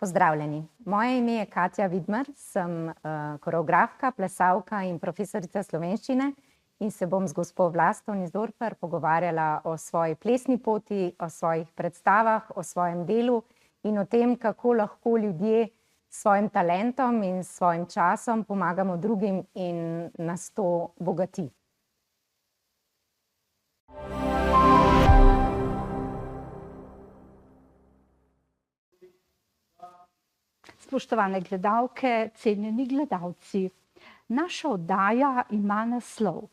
Pozdravljeni. Moje ime je Katja Vidmar, sem koreografka, plesalka in profesorica slovenščine in se bom z gospo Vlasto Nussdorfer pogovarjala o svoji plesni poti, o svojih predstavah, o svojem delu in o tem, kako lahko ljudje s svojim talentom in s svojim časom pomagamo drugim in nas to bogati. Spoštovane gledalke, cenjeni gledalci, naša oddaja ima naslov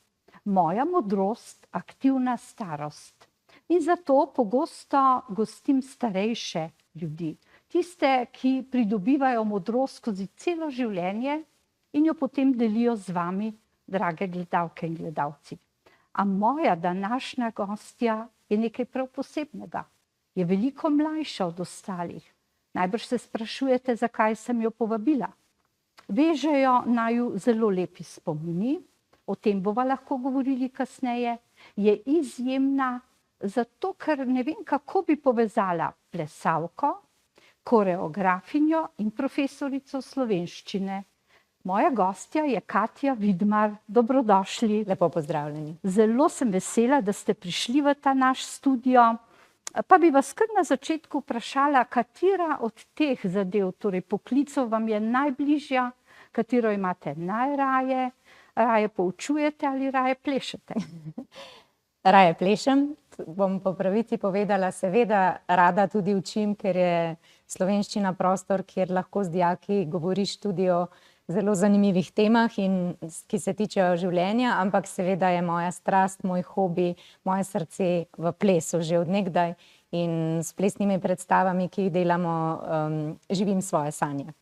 Moja modrost, aktivna starost. In zato pogosto gostim starejše ljudi, tiste, ki pridobivajo modrost skozi celo življenje in jo potem delijo z vami, drage gledalke in gledalci. A moja današnja gostja je nekaj prav posebnega, je veliko mlajša od ostalih. Najbrž se sprašujete, zakaj sem jo povabila. Vežejo naju zelo lepi spomini, o tem bova lahko govorili kasneje, je izjemna, zato ker ne vem, kako bi povezala plesalko, koreografinjo in profesorico slovenščine. Moja gostja je Katja Vidmar, dobrodošli. Lepo pozdravljeni. Zelo sem vesela, da ste prišli v ta naš studio. Pa bi vas kar na začetku vprašala, katera od teh zadev, torej poklicev, vam je najbližja, katero imate najraje, raje poučujete ali raje plešete? Raje plešem, bom po pravici povedala, seveda rada tudi učim, ker je slovenščina prostor, kjer lahko z dijaki govoriš tudi o zelo zanimivih temah, ki se tičejo življenja, ampak seveda je moja strast, moj hobi, moje srce v plesu že od nekdaj in s plesnimi predstavami, ki jih delamo, živim svoje sanje.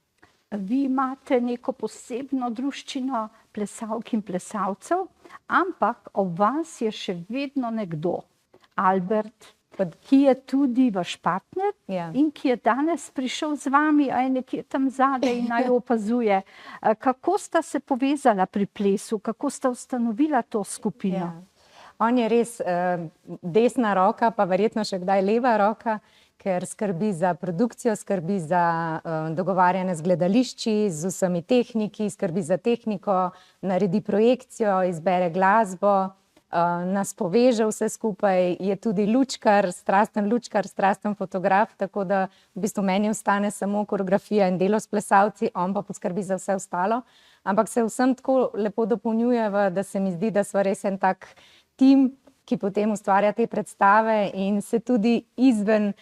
Vi imate neko posebno druščino plesalk in plesalcev, ampak ob vas je še vedno nekdo, Albert, ki je tudi vaš partner in ki je danes prišel z vami, a je nekje tam zadaj in naj opazuje. Kako sta se povezala pri plesu, kako sta ustanovila to skupino? On je res desna roka, pa verjetno še kdaj leva roka, ker skrbi za produkcijo, skrbi za dogovarjanje z gledališči, z vsemi tehniki, skrbi za tehniko, naredi projekcijo, izbere glasbo, nas poveže vse skupaj, je tudi lučkar, strasten fotograf, tako da v bistvu meni ostane samo koreografija in delo s plesalci, on pa poskrbi za vse ostalo. Ampak se vsem tako lepo dopolnjujeva, da se mi zdi, da sva res en tak tim, ki potem ustvarja te predstave in se tudi izven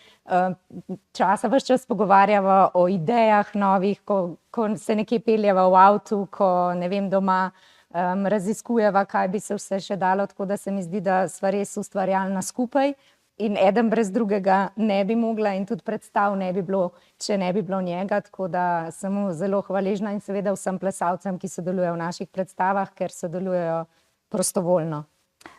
časa ves čas pogovarjava o idejah novih, ko se nekje peljeva v avtu, ko ne vem doma, raziskujeva, kaj bi se vse še dalo, tako da se mi zdi, da sva res ustvarjalna skupaj in eden brez drugega ne bi mogla in tudi predstav ne bi bilo, če ne bi bilo njega, tako da sem mu zelo hvaležna in seveda vsem plesalcem, ki sodelujejo v naših predstavah, ker sodelujejo prostovoljno.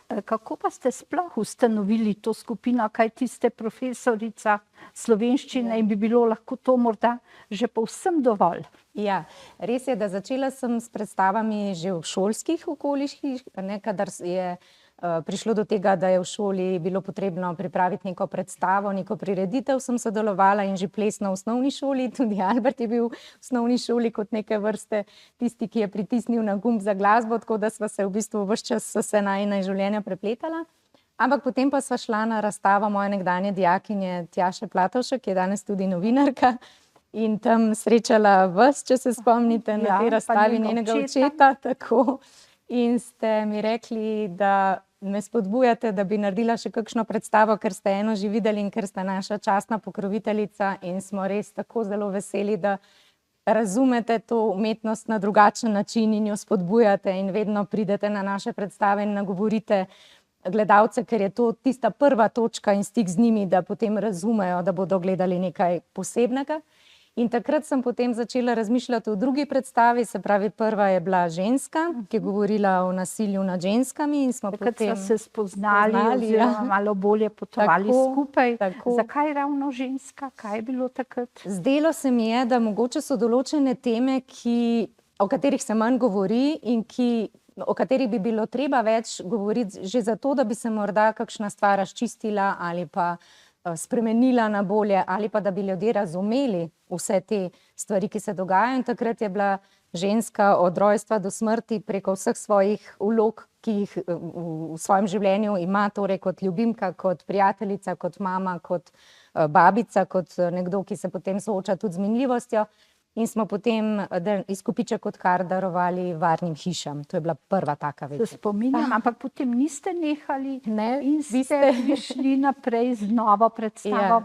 Kako pa ste sploh ustanovili to skupino, kajti ste profesorica slovenščine in bi bilo lahko to morda že povsem dovolj? Ja, res je, da začela sem s predstavami že v šolskih okoliših, kadar je prišlo do tega, da je v šoli bilo potrebno pripraviti neko predstavo, neko prireditev, sem sodelovala in že ples na osnovni šoli, tudi Albert je bil v osnovni šoli kot neke vrste tisti, ki je pritisnil na gumb za glasbo, tako da sva se v bistvu ves čas vse najina življenja prepletala. Ampak potem pa sva šla na razstavo moje nekdanje dijakinje Tjaše Platovšek, ki je danes tudi novinarka, in tam srečala vas, če se spomnite, na tej razstavi njenega očeta, tako. In ste mi rekli, da me spodbujate, da bi naredila še kakšno predstavo, ker ste eno že videli in ker ste naša častna pokroviteljica in smo res tako zelo veseli, da razumete to umetnost na drugačen način in jo spodbujate in vedno pridete na naše predstave in nagovorite gledalce, ker je to tista prva točka in stik z njimi, da potem razumejo, da bodo gledali nekaj posebnega. In takrat sem potem začela razmišljati o drugi predstavi, se pravi, prva je bila Ženska, ki je govorila o nasilju nad ženskami in smo potem... Takrat so se spoznali oziroma malo bolje potovali skupaj. Zakaj ravno ženska? Kaj je bilo takrat? Zdelo se mi je, da mogoče so določene teme, o katerih se manj govori in o katerih bi bilo treba več govoriti že zato, da bi se morda kakšna stvar razčistila ali pa spremenila na bolje ali pa da bi ljudje razumeli vse te stvari, ki se dogajajo. In takrat je bila ženska od rojstva do smrti preko vseh svojih vlog, ki jih v svojem življenju ima, torej kot ljubimka, kot prijateljica, kot mama, kot babica, kot nekdo, ki se potem sooča tudi z minljivostjo. In smo potem izkupiček od kar darovali varnim hišam. To je bila prva taka večja. Se spominjam, ampak potem niste nehali Ne, in ste prišli naprej z novo predstavo.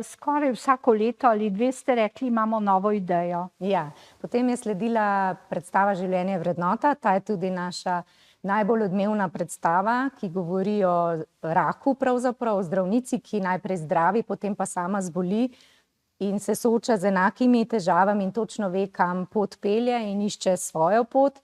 Skoraj vsako leto ali dve ste rekli, imamo novo idejo. Ja, potem je sledila predstava Življenje je vrednota. Ta je tudi naša najbolj odmevna predstava, ki govori o raku pravzaprav, o zdravnici, ki najprej zdravi, potem pa sama zboli in se sooča z enakimi težavami in točno ve, kam pot pelje in išče svojo pot.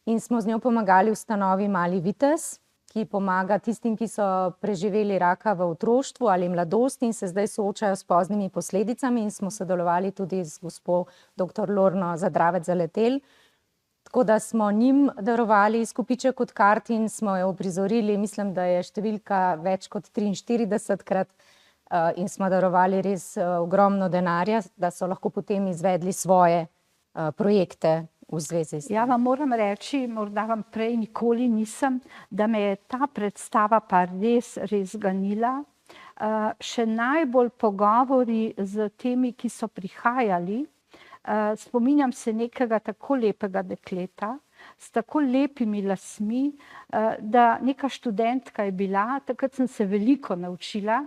In smo z njo pomagali ustanovi Mali vitez, ki pomaga tistim, ki so preživeli raka v otroštvu ali mladosti in se zdaj soočajo s poznimi posledicami, in smo sodelovali tudi z gospo dr. Lorno Zadravec-Zaletel. Tako da smo njim darovali izkupiček od kart in smo jo uprizorili, mislim, da je številka več kot 43-krat, in smo darovali res ogromno denarja, da so lahko potem izvedli svoje projekte v zvezi s tem. Ja, vam moram reči, morda vam prej nikoli nisem, da me je ta predstava pa res ganila. Še najbolj pogovori z temi, ki so prihajali. Spominjam se nekega tako lepega dekleta, s tako lepimi lasmi, da neka študentka je bila, takrat sem se veliko naučila.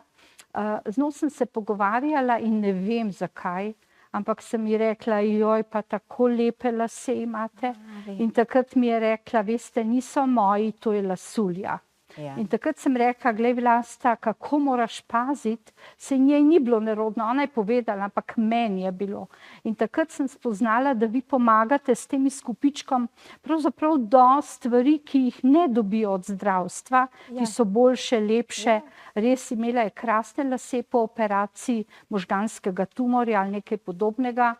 Z njo sem se pogovarjala in ne vem zakaj, ampak sem ji rekla, joj, pa tako lepe lase imate. In takrat mi je rekla, veste, niso moji, to je lasulja. Ja. In takrat sem rekla, glej Vlasta, kako moraš paziti, se njej ni bilo nerodno, ona je povedala, ampak meni je bilo. In takrat sem spoznala, da vi pomagate s tem izkupičkom pravzaprav dosti stvari, ki jih ne dobijo od zdravstva, ki so boljše, lepše. Res imela je krasne lase po operaciji možganskega tumorja ali nekaj podobnega,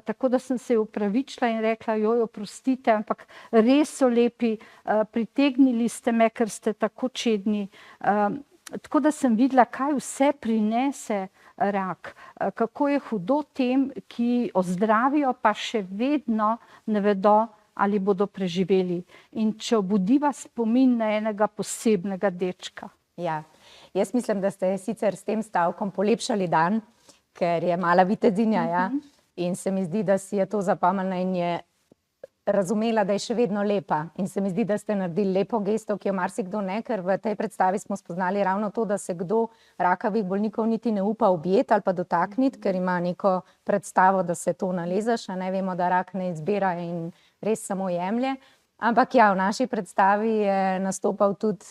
tako da sem se ji opravičila in rekla, joj, oprostite, ampak res so lepi, pritegnili ste me, ker ste tako čedni. Tako da sem videla, kaj vse prinese rak, kako je hudo tem, ki ozdravijo, pa še vedno ne vedo, ali bodo preživeli. In če obudiva spomin na enega posebnega dečka. Ja, jaz mislim, da ste sicer s tem stavkom polepšali dan, ker je mala vitezinja, ja, in se mi zdi, da si je to zapomnila in je razumela, da je še vedno lepa. In se mi zdi, da ste naredili lepo gesto, ki jo marsikdo ne, ker v tej predstavi smo spoznali ravno to, da se kdo rakavih bolnikov niti ne upa objeti ali pa dotakniti, ker ima neko predstavo, da se to nalezeš, a ne vemo, da rak ne izbira in res samo jemlje. Ampak ja, v naši predstavi je nastopal tudi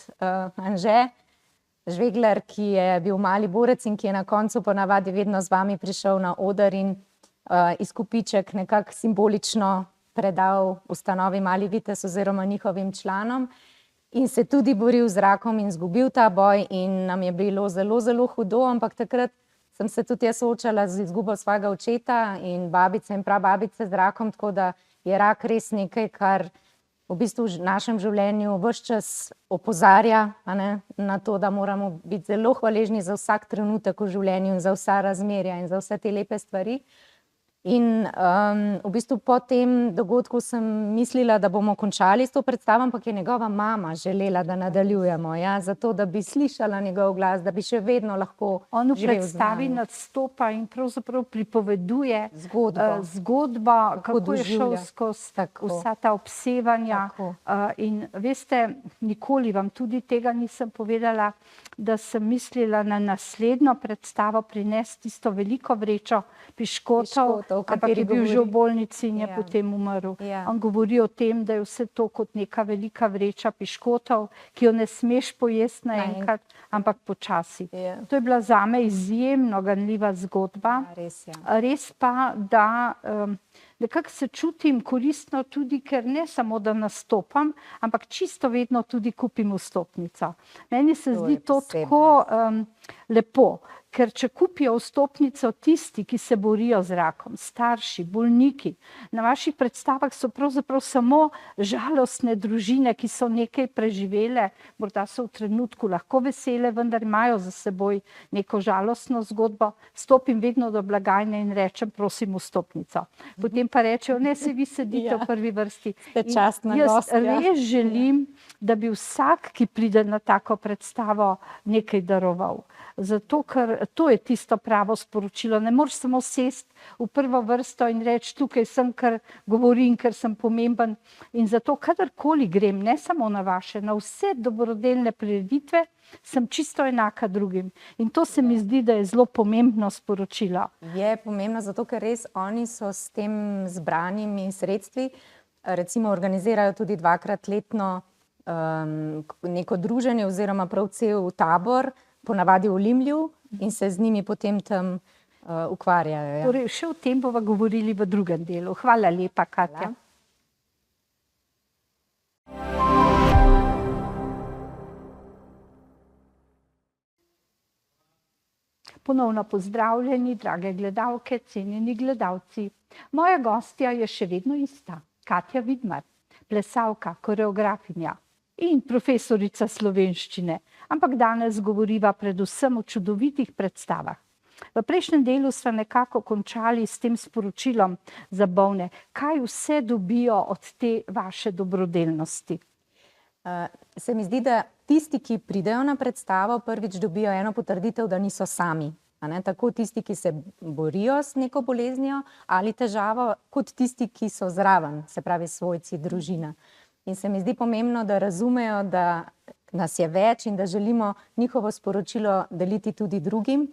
Anže Žvegler, ki je bil mali borec in ki je na koncu ponavadi vedno z vami prišel na oder in izkupiček nekako simbolično predal ustanovi Mali vitez oziroma njihovim članom in se tudi boril z rakom in izgubil ta boj in nam je bilo zelo, zelo hudo, ampak takrat sem se tudi jaz soočala z izgubo svojega očeta in babice in prababice z rakom, tako da je rak res nekaj, kar v bistvu v našem življenju ves čas opozarja, a ne, na to, da moramo biti zelo hvaležni za vsak trenutek v življenju in za vsa razmerja in za vse te lepe stvari. In v bistvu po tem dogodku sem mislila, da bomo končali s to predstavo, ampak je njegova mama želela, da nadaljujemo, ja, zato da bi slišala njegov glas, da bi še vedno lahko On v živel z predstavi nami. nastopa in pravzaprav pripoveduje Zgodbo. kako je šel doživlja. skozi Tako. vsa ta obsevanja. Tako. In veste, nikoli vam tudi tega nisem povedala, da sem mislila na naslednjo predstavo prinesti tisto veliko vrečo piškotov, Piškotov, o ampak kateri je bil že v govori. bolnici in je Ja. potem umrl. Ja. On govori o tem, da je vse to kot neka velika vreča piškotov, ki jo ne smeš pojesti naenkrat, ampak počasi. Ja. To je bila zame izjemno ganljiva zgodba. Ja, res je. Res pa, da nekako se čutim koristno tudi, ker ne samo, da nastopam, ampak čisto vedno tudi kupim vstopnico. Meni se To zdi je to posebno. tako lepo, Ker če kupijo vstopnico tisti, ki se borijo z rakom, starši, bolniki, na vaših predstavah so pravzaprav samo žalostne družine, ki so nekaj preživele, morda so v trenutku lahko vesele, vendar imajo za seboj neko žalostno zgodbo, stopim vedno do blagajne in rečem, prosim vstopnico. Potem pa rečejo, ne, se vi sedite v prvi vrsti. Ste častna gostja. Jaz res želim, da bi vsak, ki pride na tako predstavo, nekaj daroval. Zato, ker to je tisto pravo sporočilo. Ne moreš samo sesti v prvo vrsto in reči, tukaj sem, ker govorim, ker sem pomemben. In zato, kadarkoli grem, ne samo na vaše, na vse dobrodelne prireditve, sem čisto enaka drugim. In to se mi zdi, da je zelo pomembno sporočilo. Je pomembno, zato ker res oni so s tem zbranimi sredstvi, recimo organizirajo tudi 2-krat letno neko druženje oziroma prav cel tabor, ponavadi v Limlju, in se z njimi potem tam ukvarjajo. Ja. Torej, še o tem bova govorili v drugem delu. Hvala lepa, Katja. Hvala. Ponovno pozdravljeni, drage gledalke, cenjeni gledalci. Moja gostja je še vedno ista, Katja Vidmar, plesalka, koreografinja in profesorica slovenščine, ampak danes govoriva predvsem o čudovitih predstavah. V prejšnjem delu sva nekako končali s tem sporočilom za bolne. Kaj vse dobijo od te vaše dobrodelnosti? Se mi zdi, da tisti, ki pridejo na predstavo, prvič dobijo eno potrditev, da niso sami. Tako tisti, ki se borijo s neko boleznijo ali težavo, kot tisti, ki so zraven, se pravi svojci, družina. In se mi zdi pomembno, da razumejo, da nas je več in da želimo njihovo sporočilo deliti tudi drugim.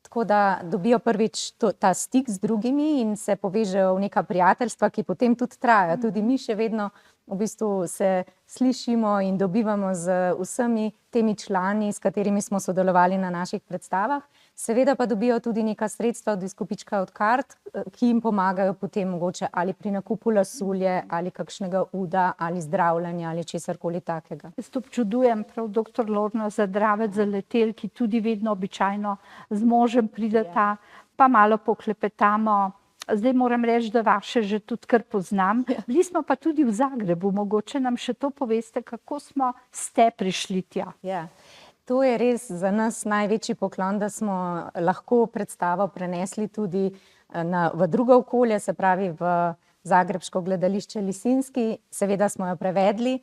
Tako da dobijo prvič ta stik z drugimi in se povežejo v neka prijateljstva, ki potem tudi trajajo. Tudi mi še vedno v bistvu se slišimo in dobivamo z vsemi temi člani, s katerimi smo sodelovali na naših predstavah. Seveda pa dobijo tudi neka sredstva od izkupička od kart, ki jim pomagajo potem mogoče ali pri nakupu lasulje, ali kakšnega uda, ali zdravljenja, ali česarkoli takega. Jaz občudujem prav doktor Lorna Zadravec Zaletel, ki tudi vedno običajno z možem prideta, pa malo poklepetamo. Zdaj moram reči, da vaše že tudi kar poznam. Bili smo pa tudi v Zagrebu, mogoče nam še to poveste, kako ste prišli tja. Ja. To je res za nas največji poklon, da smo lahko predstavo prenesli tudi v drugo okolje, se pravi v Zagrebško gledališče Lisinski. Seveda smo jo prevedli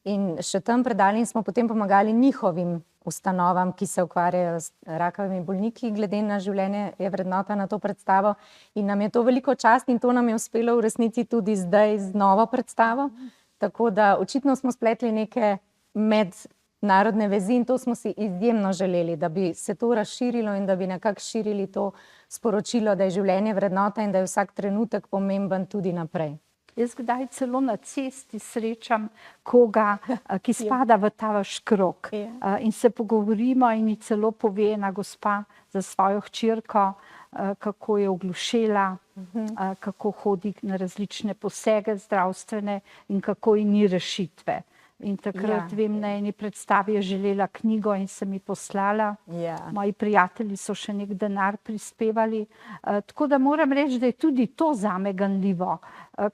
in še tam predali in smo potem pomagali njihovim ustanovam, ki se ukvarjajo s rakavimi bolniki, glede na življenje je vrednota na to predstavo. In nam je to veliko čast in to nam je uspelo v resnici tudi zdaj z novo predstavo. Tako da očitno smo spletli neke mednarodne vezi in to smo si izjemno želeli, da bi se to razširilo in da bi nekako širili to sporočilo, da je življenje vrednota in da je vsak trenutek pomemben tudi naprej. Jaz kdaj celo na cesti srečam koga, ki spada v ta vaš krog. In se pogovorimo in mi celo pove ena gospa za svojo hčerko, kako je oglušela, kako hodi na različne posege zdravstvene in kako ji ni rešitve. In takrat, vem, na eni predstavi je želela knjigo in se mi poslala. Moji prijatelji so še nek denar prispevali. Tako da moram reči, da je tudi to zame ganljivo,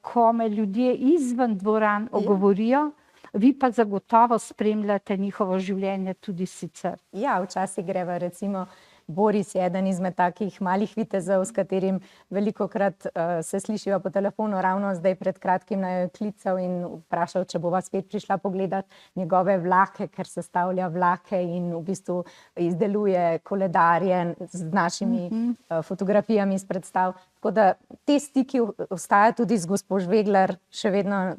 ko me ljudje izven dvoran ogovorijo, vi pa zagotovo spremljate njihovo življenje tudi sicer. Ja, včasih greva recimo Boris je eden izmed takih malih vitezov, s katerim velikokrat se slišiva po telefonu, ravno zdaj pred kratkim naju je klical in vprašal, če bova spet prišla pogledat njegove vlake, ker sestavlja vlake in v bistvu izdeluje koledarje z našimi fotografijami iz predstav. Tako da te stiki ostajajo tudi z gospo Žveglar, še vedno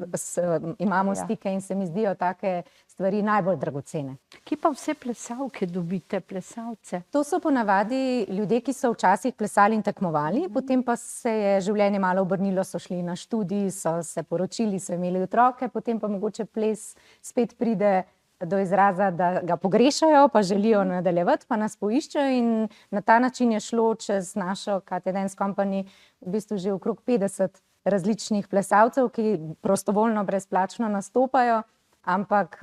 imamo stike in se mi zdijo take stvari najbolj dragocene. Kje pa vse plesalke dobite, plesalce? To so ponavadi ljudje, ki so včasih plesali in tekmovali, potem pa se je življenje malo obrnilo, so šli na študij, so se poročili, so imeli otroke, potem pa mogoče ples spet pride do izraza, da ga pogrešajo, pa želijo nadaljevati, pa nas poiščejo in na ta način je šlo čez našo Katja Dance Company v bistvu že okrog 50 različnih plesalcev, ki prostovoljno, brezplačno nastopajo, ampak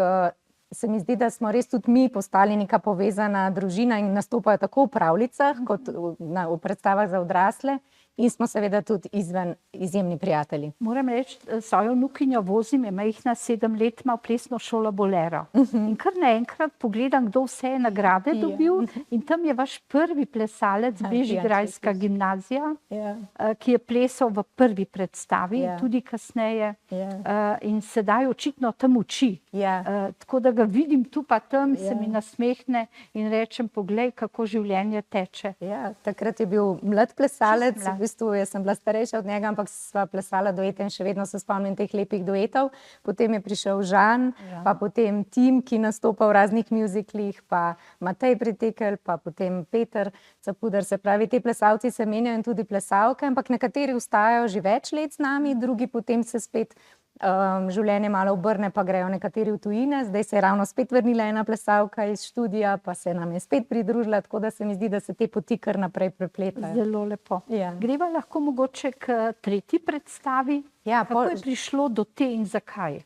se mi zdi, da smo res tudi mi postali neka povezana družina in nastopajo tako v pravljicah kot v predstavah za odrasle. In smo seveda tudi izven izjemni prijatelji. Moram reči, svojo vnukinjo vozim, je majhna 7 let, ima v plesno šolo Bolero. In kar naenkrat pogledam, kdo vse je nagrade dobil. In tam je vaš prvi plesalec, Bežigrajska gimnazija, ki je plesal v prvi predstavi, tudi kasneje. In sedaj očitno tam uči. Tako da ga vidim tu pa tam, se mi nasmehne in rečem, poglej, kako življenje teče. Takrat je bil mlad plesalec, v bistvu jaz sem bila starejša od njega, ampak sva plesala duete in še vedno se spomnim teh lepih duetov. Potem je prišel Žan, pa potem Tim, ki nastopa v raznih mjuziklih, pa Matej Pritekelj, pa potem Peter Capuder. Se pravi, te plesalci se menjajo in tudi plesalke, ampak nekateri ostajajo že več let z nami, drugi potem se spet življenje malo obrne, pa grejo nekateri v tujine. Zdaj se je ravno spet vrnila ena plesalka iz študija, pa se nam je spet pridružila, tako da se mi zdi, da se te poti kar naprej prepletajo. Zelo lepo. Greva lahko mogoče k tretji predstavi? Kako je prišlo do te in zakaj?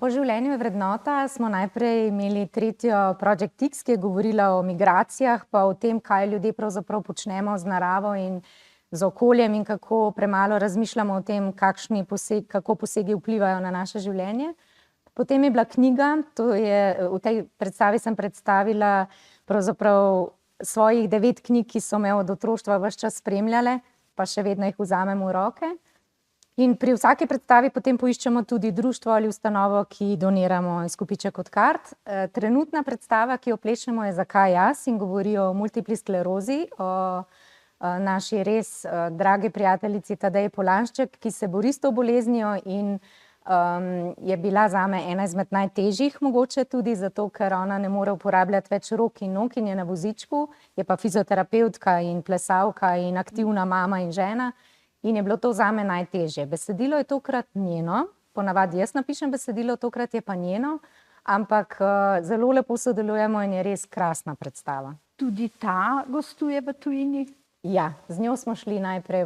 Po življenju je vrednota smo najprej imeli tretjo Project X, ki je govorila o migracijah, pa o tem, kaj ljudje pravzaprav počnemo z naravo in z okoljem in kako premalo razmišljamo o tem, kako posegi vplivajo na naše življenje. Potem je bila knjiga, v tej predstavi sem predstavila pravzaprav svojih 9 knjig, ki so me od otroštva ves čas spremljale, pa še vedno jih vzamem v roke. In pri vsaki predstavi potem poiščemo tudi društvo ali ustanovo, ki doniramo izkupiček od kart. Trenutna predstava, ki jo plešemo, je Zakaj jaz in govori o multipli sklerozi, o naši res dragi prijateljici Tadeji Polanšček, ki se bori s to boleznijo in je bila zame ena izmed najtežjih, mogoče tudi zato, ker ona ne more uporabljati več rok in nog in je na vozičku, je pa fizioterapevtka in plesalka in aktivna mama in žena in je bilo to zame najtežje. Besedilo je tokrat njeno, ponavadi jaz napišem besedilo, tokrat je pa njeno, ampak zelo lepo sodelujemo in je res krasna predstava. Tudi ta gostuje v tujini? Ja, z njo smo šli najprej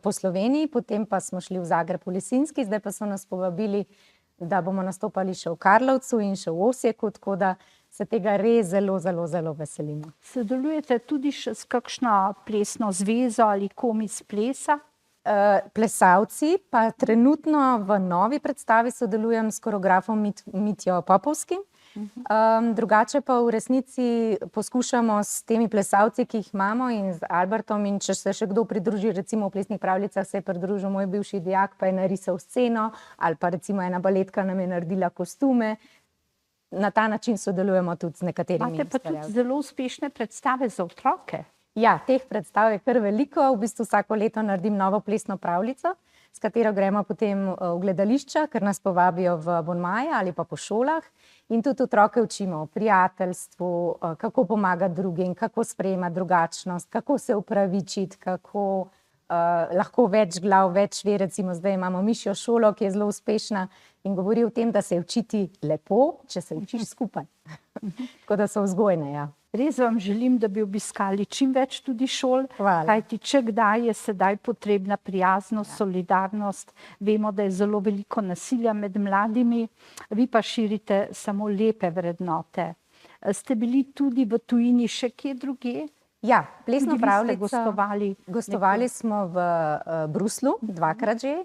po Sloveniji, potem pa smo šli v Zagreb v Lisinski, zdaj pa so nas povabili, da bomo nastopali še v Karlovcu in še v Osijeku, tako da se tega res zelo, zelo, zelo veselimo. Sodelujete tudi še s kakšno plesno zvezo ali komi s plesa? Plesalci, pa trenutno v novi predstavi sodelujem s koreografom Mitjo Popovskim. Drugače pa v resnici poskušamo s temi plesalci, ki jih imamo in z Albertom, in če se še kdo pridruži, recimo v plesnih pravljicah se je pridružil moj bivši dijak, pa je narisal sceno, ali pa recimo ena baletka nam je naredila kostume. Na ta način sodelujemo tudi z nekaterimi. Imate pa tudi zelo uspešne predstave za otroke. Ja, teh predstav je kar veliko, v bistvu vsako leto naredim novo plesno pravljico, s katero gremo potem v gledališča, ker nas povabijo v abonmaje ali pa po šolah. In tudi otroke učimo o prijateljstvu, kako pomagati drugim, kako sprejemati drugačnost, kako se upravičiti, kako lahko več glav, več ve. Recimo zdaj imamo Mišjo šolo, ki je zelo uspešna in govori o tem, da se učiti lepo, če se učiš skupaj. Tako da so vzgojne, ja. Res vam želim, da bi obiskali čim več tudi šol, kajti če kdaj je sedaj potrebna prijaznost, solidarnost. Vemo, da je zelo veliko nasilja med mladimi, vi pa širite samo lepe vrednote. Ste bili tudi v tujini še kje drugje? Ja, plesno pravljico. Gostovali smo v Bruslju, 2-krat že,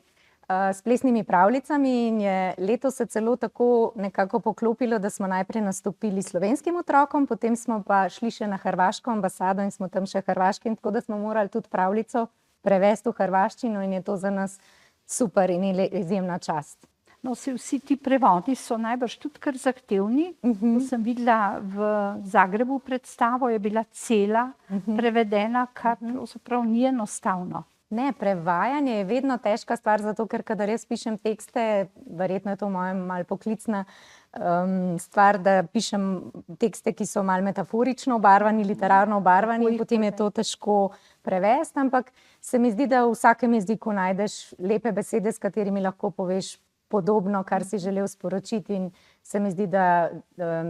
s plesnimi pravljicami in je letos se celo tako nekako poklopilo, da smo najprej nastopili slovenskim otrokom, potem smo pa šli še na hrvaško ambasado in smo tam še hrvaškim, tako da smo morali tudi pravljico prevesti v hrvaščino in je to za nas super in izjemna čast. No, vsi ti prevodi so najbrž tudi kar zahtevni. Ko sem videla v Zagrebu predstavo, je bila cela prevedena, kar pravzaprav ni enostavno. Ne, prevajanje je vedno težka stvar, zato ker kadar jaz pišem tekste, verjetno je to moja malo poklicna stvar, da pišem tekste, ki so malo metaforično obarvani, literarno obarvani, potem je to težko prevesti, ampak se mi zdi, da v vsakem jeziku najdeš lepe besede, s katerimi lahko poveš podobno, kar si želel sporočiti, in se mi zdi, da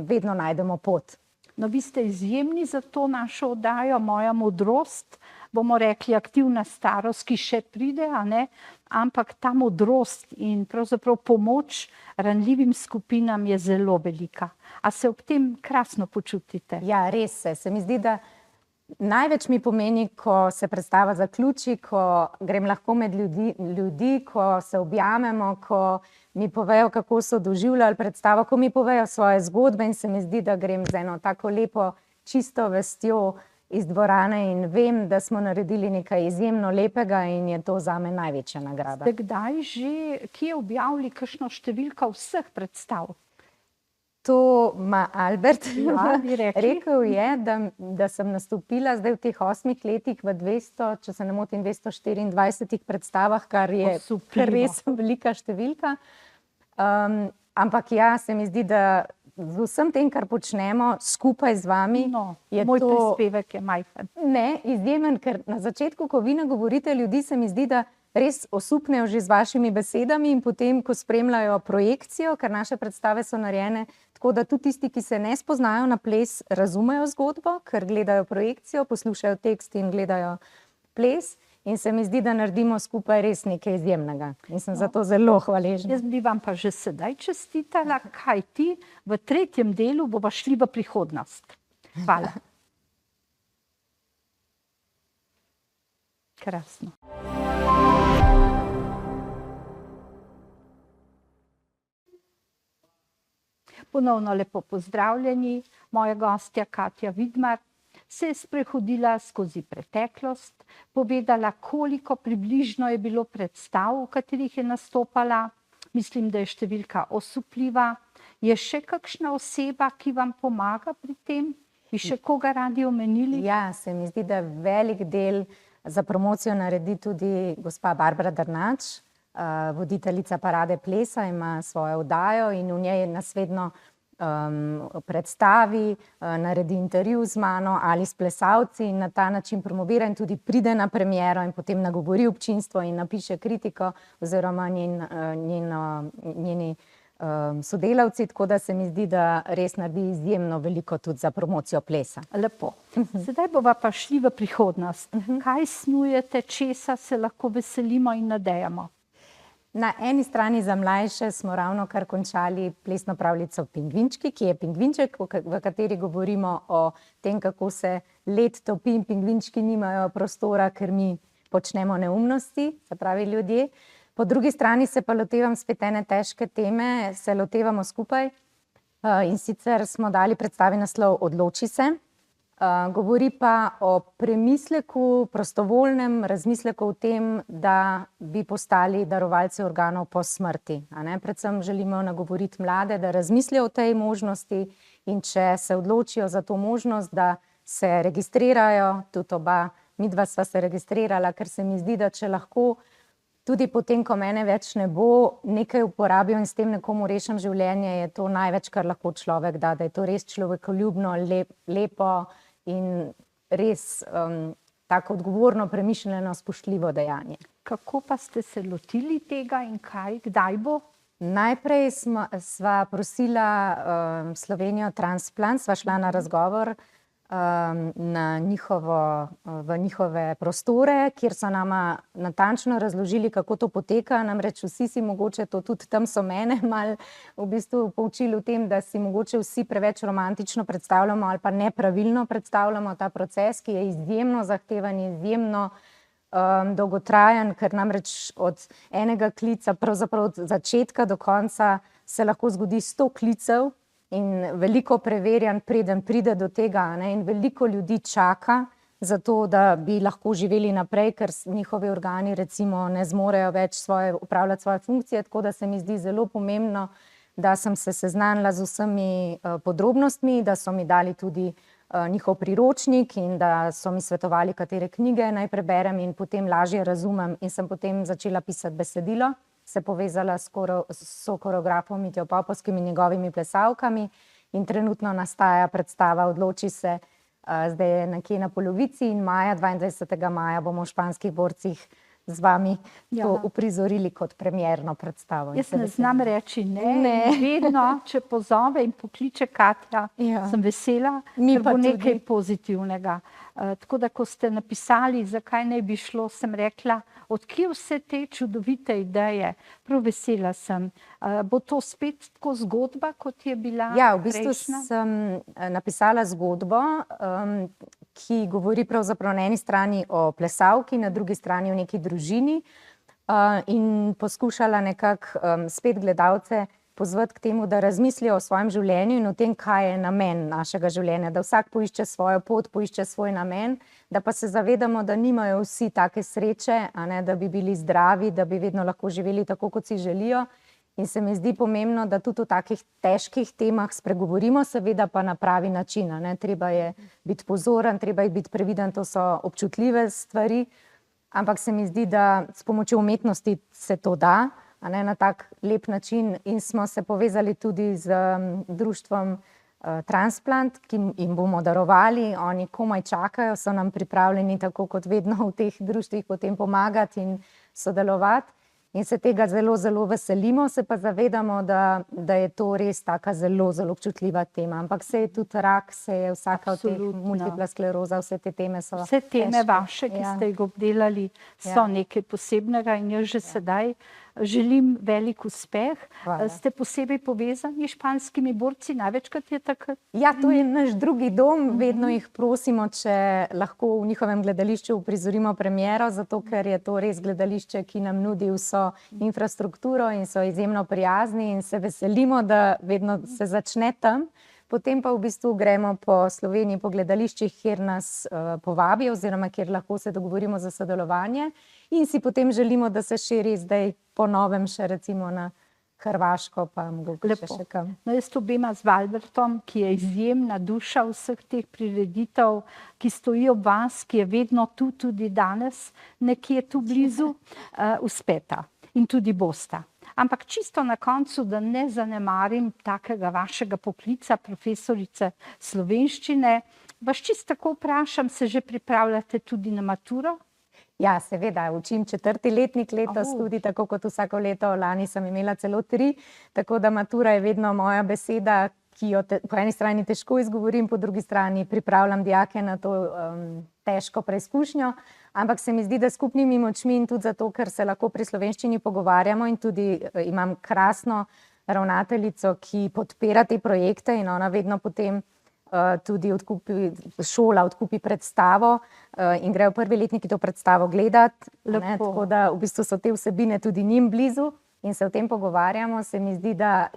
vedno najdemo pot. No, vi ste izjemni za to našo oddajo, Moja modrost. bomo rekli, aktivna starost, ki še pride, a ne, ampak ta modrost in pravzaprav pomoč ranljivim skupinam je zelo velika. A se ob tem krasno počutite? Ja, res se mi zdi, da največ mi pomeni, ko se predstava zaključi, ko grem lahko med ljudi, ko se objamemo, ko mi povejo, kako so doživljali predstavo, ko mi povejo svoje zgodbe in se mi zdi, da grem z eno tako lepo, čisto vestjo iz dvorane in vem, da smo naredili nekaj izjemno lepega in je to zame največja nagrada. Ste kdaj že kje objavili kakšno številko vseh predstav? To ima Albert. bi rekli. Rekel je, da sem nastopila zdaj v teh 8 letih v 200, če se ne motim, 224 predstavah, kar je res velika številka. Ampak ja, se mi zdi, da z vsem tem, kar počnemo skupaj z vami, je moj to prispevek je majhen. ne izjemen, ker na začetku, ko vi nagovorite ljudi, se mi zdi, da res osupnejo že z vašimi besedami in potem, ko spremljajo projekcijo, ker naše predstave so narejene tako, da tudi tisti, ki se ne spoznajo na ples, razumejo zgodbo, ker gledajo projekcijo, poslušajo tekst in gledajo ples. In se mi zdi, da naredimo skupaj res nekaj izjemnega. In sem zato zelo hvaležna. Jaz bi vam pa že sedaj čestitala, kajti v 3. delu bova šli v prihodnost. Hvala. Krasno. Ponovno lepo pozdravljeni. Moja gostja Katja Vidmar se je sprehodila skozi preteklost, povedala, koliko približno je bilo predstav, v katerih je nastopala. Mislim, da je številka osupljiva. Je še kakšna oseba, ki vam pomaga pri tem? Bi še koga radi omenili? Ja, se mi zdi, da velik del za promocijo naredi tudi gospa Barbara Drnač, voditeljica Parade plesa, ima svojo oddajo in v njej nas vedno predstavi, naredi intervju z mano ali s plesalci in na ta način promovira in tudi pride na premiero in potem nagovori občinstvo in napiše kritiko oziroma njeni sodelavci, tako da se mi zdi, da res naredi izjemno veliko tudi za promocijo plesa. Lepo. Sedaj bova pa šli v prihodnost. Kaj snujete, česa se lahko veselimo in nadejamo? Na eni strani za mlajše smo ravno kar končali plesno pravljico Pingvinčki, ki je pingvinček, v kateri govorimo o tem, kako se led topi in pingvinčki nimajo prostora, ker mi počnemo neumnosti, se pravi ljudje. Po drugi strani se pa lotevam spet ene težke teme, se lotevamo skupaj in sicer smo dali predstavi naslov Odloči se. Govori pa o premisleku, prostovoljnem razmisleku o tem, da bi postali darovalci organov po smrti. Predvsem želimo nagovoriti mlade, da razmislijo o tej možnosti in če se odločijo za to možnost, da se registrirajo, tudi oba, midva sva se registrirala, ker se mi zdi, da če lahko tudi potem, ko mene več ne bo, nekaj uporabijo in s tem nekomu rešim življenje, je to največ, kar lahko človek da je to res človekoljubno, lepo in res tako odgovorno, premišljeno, spoštljivo dejanje. Kako pa ste se lotili tega in kdaj bo? Najprej sva prosila Slovenijo Transplant, sva šla na razgovor v njihove prostore, kjer so nama natančno razložili, kako to poteka. Namreč vsi si mogoče, to tudi tam so mene malo v bistvu poučili v tem, da si mogoče vsi preveč romantično predstavljamo ali pa nepravilno predstavljamo ta proces, ki je izjemno zahteven, izjemno dolgotrajen, ker namreč od enega klica, pravzaprav od začetka do konca se lahko zgodi 100 klicev, in veliko preverjanj, preden pride do tega, in veliko ljudi čaka za to, da bi lahko živeli naprej, ker njihovi organi recimo ne zmorejo več upravljati svoje funkcije, tako da se mi zdi zelo pomembno, da sem se seznanila z vsemi podrobnostmi, da so mi dali tudi njihov priročnik in da so mi svetovali, katere knjige naj preberem in potem lažje razumem in sem potem začela pisati besedilo. Se povezala s koreografom Mitjo Popovskim in njegovimi plesalkami in trenutno nastaja predstava Odloči se, zdaj je nekje na polovici in 22. maja bomo v Španskih borcih z vami Ja. to uprizorili kot premierno predstavo. In Jaz se ne veselim. znam reči ne. Ne. Vedno, če pozove in pokliče Katja, Ja. sem vesela, Mi ker pa bo tudi. nekaj pozitivnega. Tako da, ko ste napisali, zakaj ne bi šlo, sem rekla, odkje vse te čudovite ideje. Prav vesela sem. Bo to spet tako zgodba, kot je bila Ja, v bistvu prejšnja? sem napisala zgodbo, ki govori pravzaprav na eni strani o plesalki, na drugi strani o neki družini, in poskušala nekako spet gledalce pozvati k temu, da razmislijo o svojem življenju in o tem, kaj je namen našega življenja, da vsak poišče svojo pot, poišče svoj namen, da pa se zavedamo, da nimajo vsi take sreče, a ne, da bi bili zdravi, da bi vedno lahko živeli tako, kot si želijo. In se mi zdi pomembno, da tudi o takih težkih temah spregovorimo, seveda pa na pravi način, a ne. Treba je biti pozoren, treba je biti previden, to so občutljive stvari, ampak se mi zdi, da s pomočjo umetnosti se to da, a ne, na tak lep način, in smo se povezali tudi z društvom Transplant, ki jim bomo darovali, oni komaj čakajo, so nam pripravljeni, tako kot vedno v teh društvih, potem pomagati in sodelovati. In se tega zelo, zelo veselimo, se pa zavedamo, da je to res taka zelo, zelo občutljiva tema. Ampak se je tudi rak, se je vsaka od teh Absolutno. multipla skleroza, vse te teme so Vse teme težke. vaše, ki Ja. ste jih obdelali, so Ja. nekaj posebnega in jaz že sedaj želim velik uspeh. Hvala. Ste posebej povezani s španskimi borci, največkrat je takrat? Ja, to je naš drugi dom, vedno jih prosimo, če lahko v njihovem gledališču uprizorimo premiero, zato ker je to res gledališče, ki nam nudi vso infrastrukturo in so izjemno prijazni in se veselimo, da vedno se začne tam. Potem pa v bistvu gremo po Sloveniji, po gledališčih, kjer nas povabijo oziroma kjer lahko se dogovorimo za sodelovanje, in si potem želimo, da se širi zdaj po novem še recimo na Hrvaško, pa mogoče še kam. No, jaz obema z Valbertom, ki je izjemna duša vseh teh prireditev, ki stoji ob vas, ki je vedno tu, tudi danes, nekje tu blizu, uspeta in tudi bosta. Ampak čisto na koncu, da ne zanemarim takega vašega poklica, profesorice slovenščine, vas čisto tako vprašam, se že pripravljate tudi na maturo? Ja, seveda, učim 4. letnik letos tudi, tako kot vsako leto, lani sem imela celo 3, tako da matura je vedno moja beseda, ki jo po eni strani težko izgovorim, po drugi strani pripravljam dijake na to težko preizkušnjo, ampak se mi zdi, da skupnimi močmi in tudi zato, ker se lahko pri slovenščini pogovarjamo in tudi imam krasno ravnateljico, ki podpira te projekte in ona vedno potem tudi šola odkupi predstavo in grejo 1. letniki to predstavo gledati. Tako da v bistvu so te vsebine tudi njim blizu in se o tem pogovarjamo. Se mi zdi, da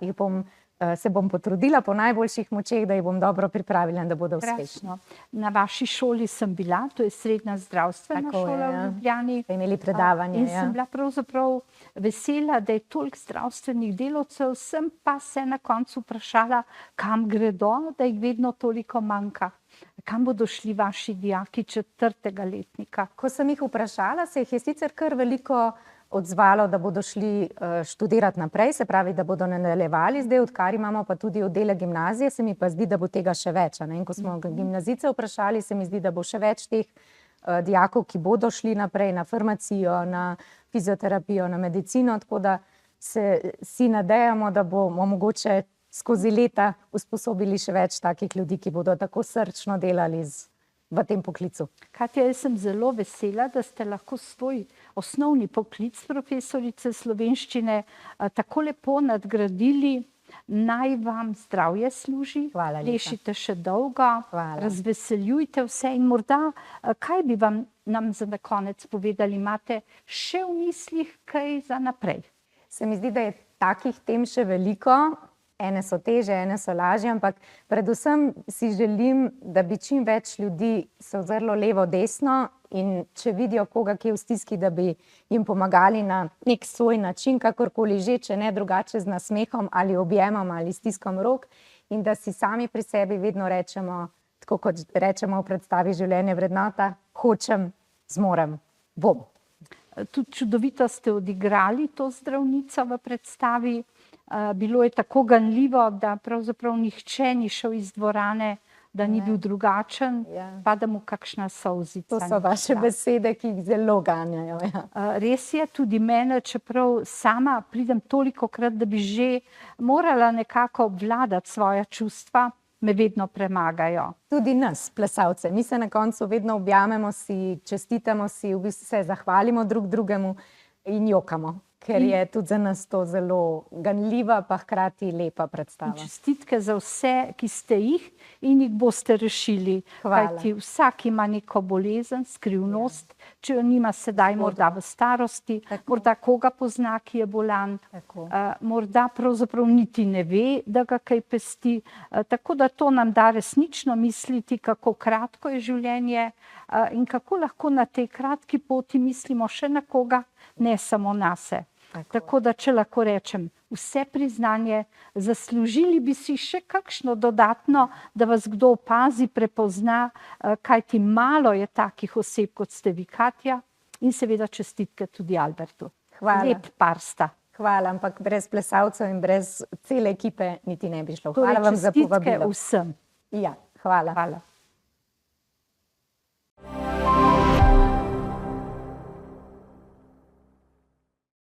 se bom potrudila po najboljših močeh, da jih bom dobro pripravila in da bodo uspešni. Na vaši šoli sem bila, to je srednja zdravstvena šola v Ljubljani. Ste imeli predavanje, in sem bila pravzaprav vesela, da je toliko zdravstvenih delavcev, sem pa se na koncu vprašala, kam gredo, da jih vedno toliko manjka. Kam bodo šli vaši dijaki 4. letnika? Ko sem jih vprašala, se jih je sicer kar veliko odzvalo, da bodo šli študirati naprej, se pravi, da bodo nadaljevali zdaj, odkar imamo pa tudi oddelek gimnazije, se mi pa zdi, da bo tega še več. In ko smo gimnazijce vprašali, se mi zdi, da bo še več teh dijakov, ki bodo šli naprej na farmacijo, na fizioterapijo, na medicino, tako da se si nadejamo, da bomo mogoče skozi leta usposobili še več takih ljudi, ki bodo tako srčno delali v tem poklicu. Katja, jaz sem zelo vesela, da ste lahko svoj osnovni poklic profesorice slovenščine tako lepo nadgradili. Naj vam zdravje služi, plešite še dolgo, razveseljujte vse in morda, kaj bi nam za na konec povedali, imate še v mislih kaj za naprej? Se mi zdi, da je takih tem še veliko. Ene so teže, ene so lažje, ampak predvsem si želim, da bi čim več ljudi se ozrlo levo, desno in če vidijo koga, ki je v stiski, da bi jim pomagali na nek svoj način, kakorkoli že, če ne drugače z nasmehom ali objemom ali stiskom rok, in da si sami pri sebi vedno rečemo, tako kot rečemo v predstavi Življenje vrednota, hočem, zmorem, bom. Tudi čudovito ste odigrali to zdravnico v predstavi. Bilo je tako ganljivo, da pravzaprav nihče ni šel iz dvorane da ni bil drugačen, Ja. pa da mu kakšna solzica. To so vaše besede, ki jih zelo ganjajo. Ja. Res je, tudi mene, čeprav sama pridem tolikokrat, da bi že morala nekako obvladati svoja čustva, me vedno premagajo. Tudi nas, plesalce. Mi se na koncu vedno objamemo, si čestitamo, si v bistvu se zahvalimo drug drugemu in jokamo, ker je tudi za nas to zelo ganljiva, pa hkrati lepa predstava. Čestitke za vse, ki ste jih in jih boste rešili. Hvala. Kajti vsak ima neko bolezen, skrivnost, če jo nima sedaj, morda v starosti, morda koga pozna, ki je bolan, Tako. morda pravzaprav niti ne ve, da ga kaj pesti. Tako da to nam da resnično misliti, kako kratko je življenje in kako lahko na tej kratki poti mislimo še na koga, ne samo nase. Tako da, če lahko rečem, vse priznanje, zaslužili bi si še kakšno dodatno, da vas kdo opazi, prepozna, kajti malo je takih oseb, kot ste vi, Katja, in seveda čestitke tudi Albertu. Hvala. Lep par sta. Hvala, ampak brez plesalcev in brez cele ekipe niti ne bi šlo. Hvala vam za Čestitke povabilo. vsem. Ja, hvala. Hvala.